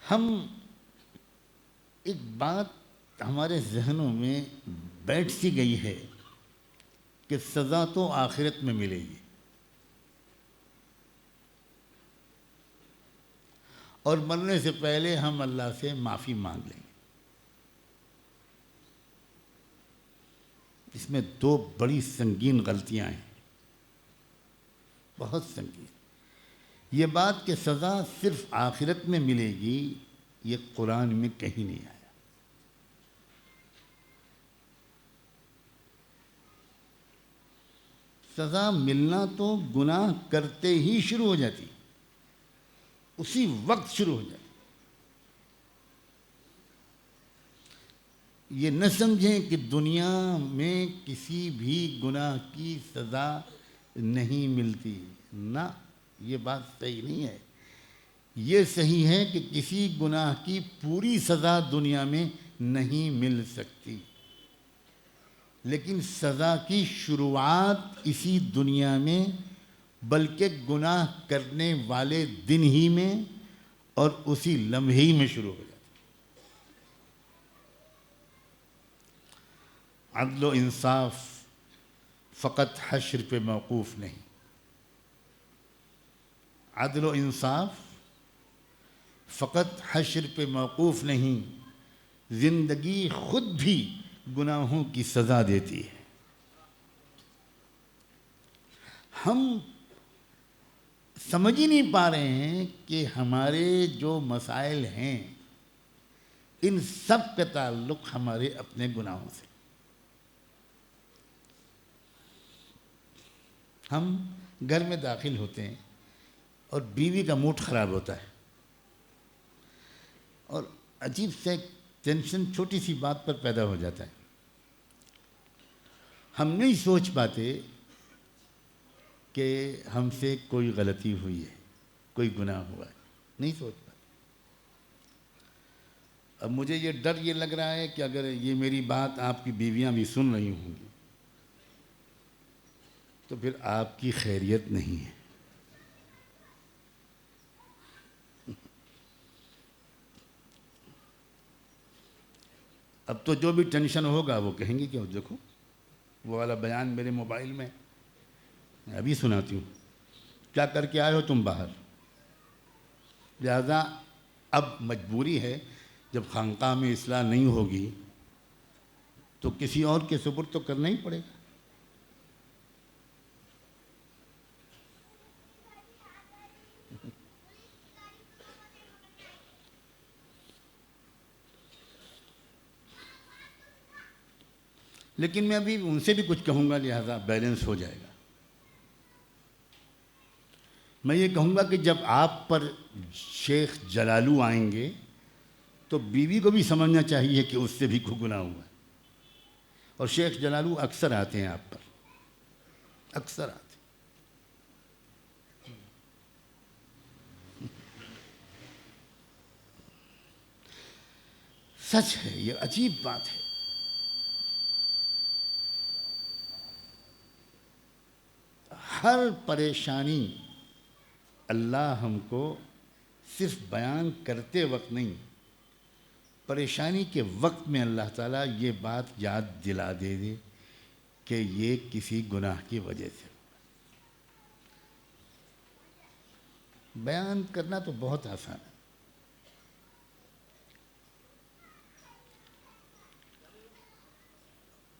ہم ایک بات ہمارے ذہنوں میں بیٹھ سی گئی ہے کہ سزا تو آخرت میں ملے گی، اور مرنے سے پہلے ہم اللہ سے معافی مانگ لیں گے۔ اس میں دو بڑی سنگین غلطیاں ہیں، بہت سنگین۔ یہ بات کہ سزا صرف آخرت میں ملے گی، یہ قرآن میں کہیں نہیں آیا۔ سزا ملنا تو گناہ کرتے ہی شروع ہو جاتی، اسی وقت شروع ہو جاتی۔ یہ نہ سمجھیں کہ دنیا میں کسی بھی گناہ کی سزا نہیں ملتی، نہ، یہ بات صحیح نہیں ہے۔ یہ صحیح ہے کہ کسی گناہ کی پوری سزا دنیا میں نہیں مل سکتی، لیکن سزا کی شروعات اسی دنیا میں، بلکہ گناہ کرنے والے دن ہی میں اور اسی لمحے ہی میں شروع ہو جاتی۔ عدل و انصاف فقط حشر پہ موقوف نہیں، عدل و انصاف فقط حشر پہ موقوف نہیں، زندگی خود بھی گناہوں کی سزا دیتی ہے۔ ہم سمجھ ہی نہیں پا رہے ہیں کہ ہمارے جو مسائل ہیں ان سب کا تعلق ہمارے اپنے گناہوں سے۔ ہم گھر میں داخل ہوتے ہیں اور بیوی کا موڈ خراب ہوتا ہے، اور عجیب سے ٹینشن چھوٹی سی بات پر پیدا ہو جاتا ہے۔ ہم نہیں سوچ پاتے کہ ہم سے کوئی غلطی ہوئی ہے، کوئی گناہ ہوا ہے، نہیں سوچ پاتے۔ اب مجھے یہ ڈر یہ لگ رہا ہے کہ اگر یہ میری بات آپ کی بیویاں بھی سن رہی ہوں گی تو پھر آپ کی خیریت نہیں ہے۔ اب تو جو بھی ٹینشن ہوگا وہ کہیں گے کہ دیکھو وہ والا بیان میرے موبائل میں ابھی سناتی ہوں، کیا کر کے آئے ہو تم باہر۔ لہذا اب مجبوری ہے، جب خانقاہ میں اصلاح نہیں ہوگی تو کسی اور کے سپرد تو کرنا ہی پڑے گا۔ لیکن میں ابھی ان سے بھی کچھ کہوں گا، لہذا بیلنس ہو جائے گا۔ میں یہ کہوں گا کہ جب آپ پر شیخ جلالو آئیں گے تو بیوی کو بھی سمجھنا چاہیے کہ اس سے بھی کوئی گناہ ہوا ہے، اور شیخ جلالو اکثر آتے ہیں آپ پر، اکثر آتے ہیں۔ سچ ہے، یہ عجیب بات ہے۔ ہر پریشانی اللہ ہم کو صرف بیان کرتے وقت نہیں، پریشانی کے وقت میں اللہ تعالیٰ یہ بات یاد دلا دے دے کہ یہ کسی گناہ کی وجہ سے۔ بیان کرنا تو بہت آسان ہے۔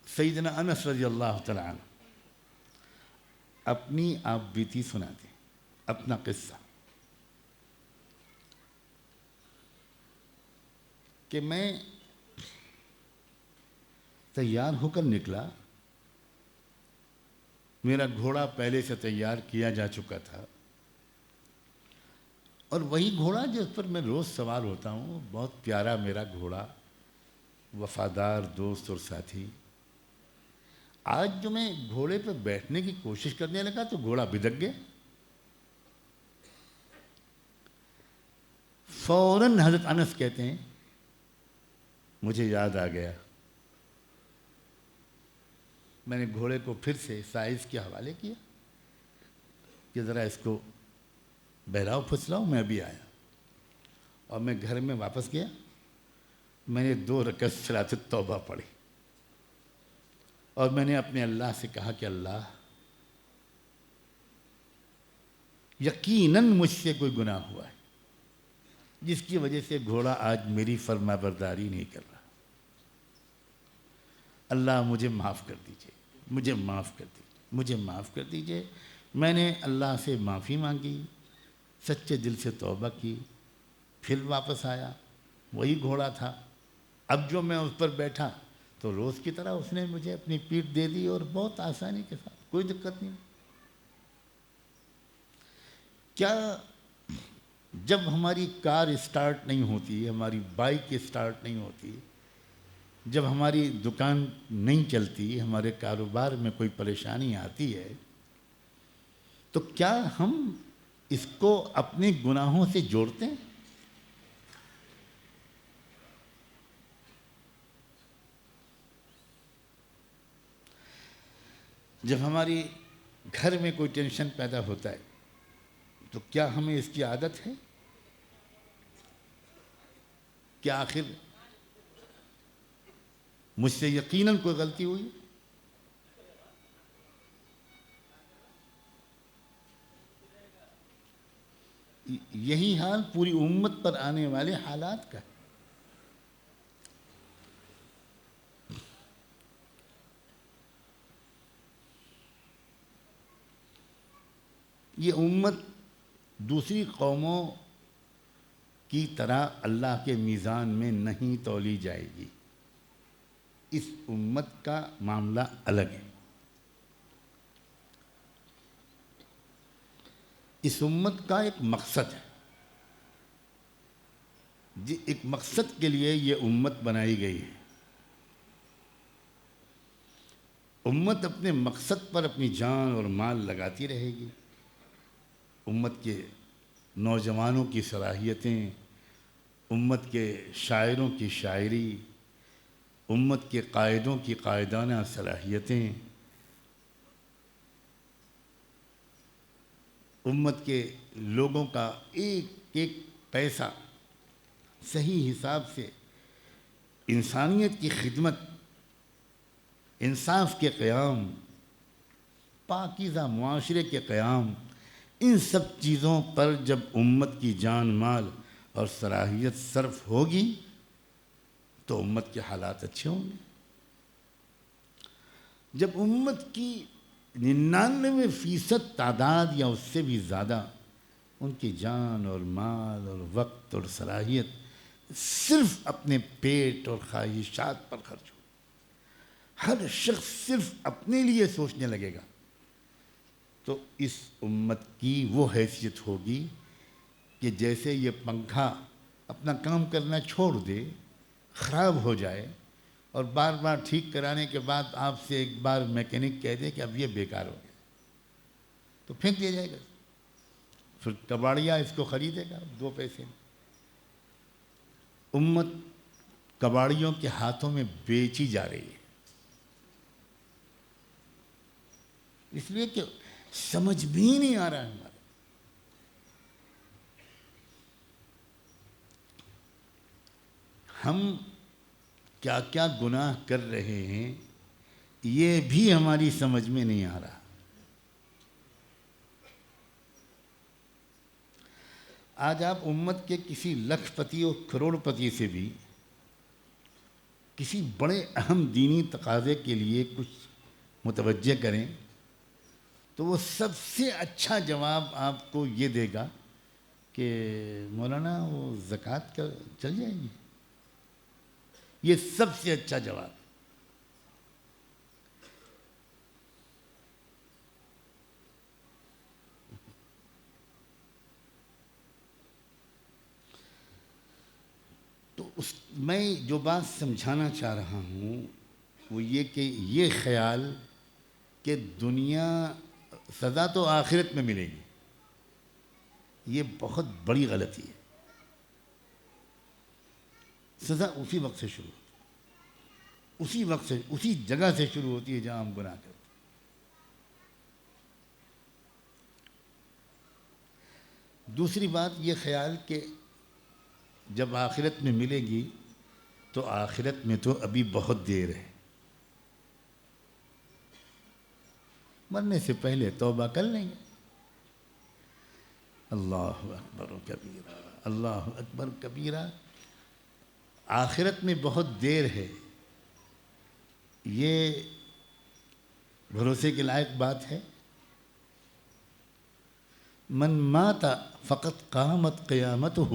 سیدنا انس رضی اللہ تعالیٰ عنہ اپنی آپ بیتی سناتے ہیں، اپنا قصہ، کہ میں تیار ہو کر نکلا، میرا گھوڑا پہلے سے تیار کیا جا چکا تھا، اور وہی گھوڑا جس پر میں روز سوار ہوتا ہوں، بہت پیارا میرا گھوڑا، وفادار دوست اور ساتھی۔ آج جو میں گھوڑے پہ بیٹھنے کی کوشش کرنے لگا تو گھوڑا بدک گیا۔ فوراً حضرت انس کہتے ہیں مجھے یاد آ گیا، میں نے گھوڑے کو پھر سے سائز کے حوالے کیا کہ ذرا اس کو بہلاؤ پھسلاؤ، میں ابھی آیا، اور میں گھر میں واپس گیا، میں نے 2 رکعت صلاۃ توبہ پڑھی اور میں نے اپنے اللہ سے کہا کہ اللہ یقیناً مجھ سے کوئی گناہ ہوا ہے جس کی وجہ سے گھوڑا آج میری فرما برداری نہیں کر رہا۔ اللہ مجھے معاف کر دیجئے، مجھے معاف کر دیجئے، مجھے معاف کر دیجئے۔ میں نے اللہ سے معافی مانگی، سچے دل سے توبہ کی، پھر واپس آیا، وہی گھوڑا تھا۔ اب جو میں اس پر بیٹھا تو روز کی طرح اس نے مجھے اپنی پیٹھ دے دی اور بہت آسانی کے ساتھ، کوئی دقت نہیں۔ کیا جب ہماری کار اسٹارٹ نہیں ہوتی، ہماری بائک اسٹارٹ نہیں ہوتی، جب ہماری دکان نہیں چلتی، ہمارے کاروبار میں کوئی پریشانی آتی ہے، تو کیا ہم اس کو اپنے گناہوں سے جوڑتے ہیں؟ جب ہماری گھر میں کوئی ٹینشن پیدا ہوتا ہے تو کیا ہمیں اس کی عادت ہے کہ آخر مجھ سے یقیناً کوئی غلطی ہوئی؟ یہی حال پوری امت پر آنے والے حالات کا ہے۔ یہ امت دوسری قوموں کی طرح اللہ کے میزان میں نہیں تولی جائے گی۔ اس امت کا معاملہ الگ ہے۔ اس امت کا ایک مقصد ہے، ایک مقصد کے لیے یہ امت بنائی گئی ہے۔ امت اپنے مقصد پر اپنی جان اور مال لگاتی رہے گی۔ امت کے نوجوانوں کی صلاحیتیں، امت کے شاعروں کی شاعری، امت کے قائدوں کی قائدانہ صلاحیتیں، امت کے لوگوں کا ایک ایک پیسہ صحیح حساب سے انسانیت کی خدمت، انصاف کے قیام، پاکیزہ معاشرے کے قیام، ان سب چیزوں پر جب امت کی جان مال اور صلاحیت صرف ہوگی تو امت کے حالات اچھے ہوں گے۔ جب امت کی 99% تعداد یا اس سے بھی زیادہ ان کی جان اور مال اور وقت اور صلاحیت صرف اپنے پیٹ اور خواہشات پر خرچ ہو، ہر شخص صرف اپنے لیے سوچنے لگے گا، تو اس امت کی وہ حیثیت ہوگی کہ جیسے یہ پنکھا اپنا کام کرنا چھوڑ دے، خراب ہو جائے اور بار بار ٹھیک کرانے کے بعد آپ سے ایک بار میکینک کہہ دے کہ اب یہ بیکار ہو گیا تو پھینک دیا جائے گا، پھر کباڑیا اس کو خریدے گا 2 پیسے میں۔ امت کباڑیوں کے ہاتھوں میں بیچی جا رہی ہے، اس لیے کہ سمجھ بھی نہیں آ رہا ہے ہمارے۔ ہم کیا کیا گناہ کر رہے ہیں یہ بھی ہماری سمجھ میں نہیں آ رہا۔ آج آپ امت کے کسی لکھ پتی اور کروڑ پتی سے بھی کسی بڑے اہم دینی تقاضے کے لیے کچھ متوجہ کریں تو وہ سب سے اچھا جواب آپ کو یہ دے گا کہ مولانا وہ زکوٰۃ کا چل جائے گی۔ یہ سب سے اچھا جواب۔ تو میں جو بات سمجھانا چاہ رہا ہوں وہ یہ کہ یہ خیال کہ دنیا سزا تو آخرت میں ملے گی، یہ بہت بڑی غلطی ہے۔ سزا اسی وقت سے شروع ہوتی ہے، اسی وقت سے، اسی جگہ سے شروع ہوتی ہے جہاں ہم گناہ کرتے ہیں۔ دوسری بات یہ خیال کہ جب آخرت میں ملے گی تو آخرت میں تو ابھی بہت دیر ہے، مرنے سے پہلے توبہ کر لیں گے۔ اللہ اکبر و کبیرہ، اللہ اکبر کبیرہ، آخرت میں بہت دیر ہے، یہ بھروسے کے لائق بات ہے۔ من مات فقط قامت قیامتہ،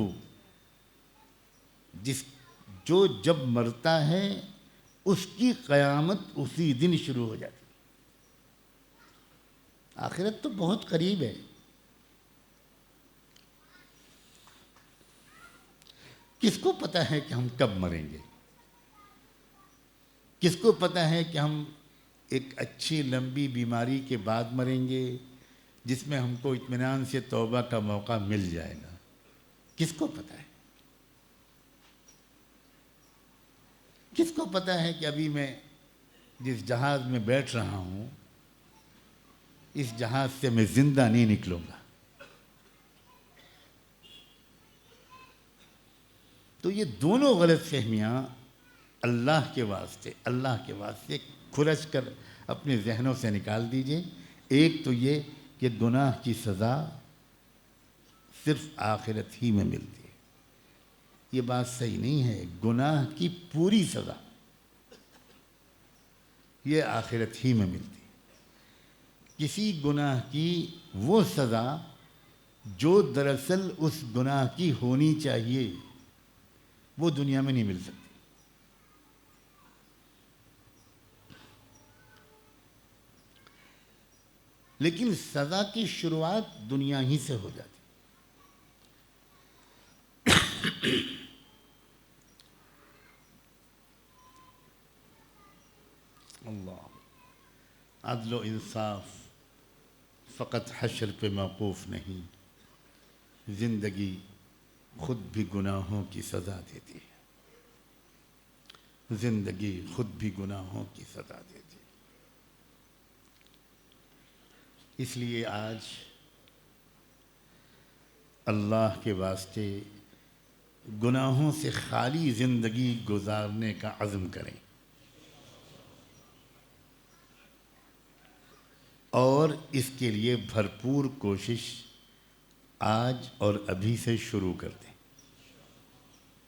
جو جب مرتا ہے اس کی قیامت اسی دن شروع ہو جاتی ہے۔ آخرت تو بہت قریب ہے۔ کس کو پتہ ہے کہ ہم کب مریں گے؟ کس کو پتہ ہے کہ ہم ایک اچھی لمبی بیماری کے بعد مریں گے جس میں ہم کو اطمینان سے توبہ کا موقع مل جائے گا؟ کس کو پتہ ہے؟ کس کو پتہ ہے کہ ابھی میں جس جہاز میں بیٹھ رہا ہوں اس جہاز سے میں زندہ نہیں نکلوں گا؟ تو یہ دونوں غلط فہمیاں اللہ کے واسطے کھرچ کر اپنے ذہنوں سے نکال دیجئے۔ ایک تو یہ کہ گناہ کی سزا صرف آخرت ہی میں ملتی ہے، یہ بات صحیح نہیں ہے۔ گناہ کی پوری سزا یہ آخرت ہی میں ملتی ہے۔ کسی گناہ کی وہ سزا جو دراصل اس گناہ کی ہونی چاہیے وہ دنیا میں نہیں مل سکتی۔ لیکن سزا کی شروعات دنیا ہی سے ہو جاتی۔ اللہ، عدل و انصاف فقط حشر پہ موقوف نہیں، زندگی خود بھی گناہوں کی سزا دیتی ہے، زندگی خود بھی گناہوں کی سزا دیتی ہے۔ اس لیے آج اللہ کے واسطے گناہوں سے خالی زندگی گزارنے کا عزم کریں اور اس کے لیے بھرپور کوشش آج اور ابھی سے شروع کر دیں۔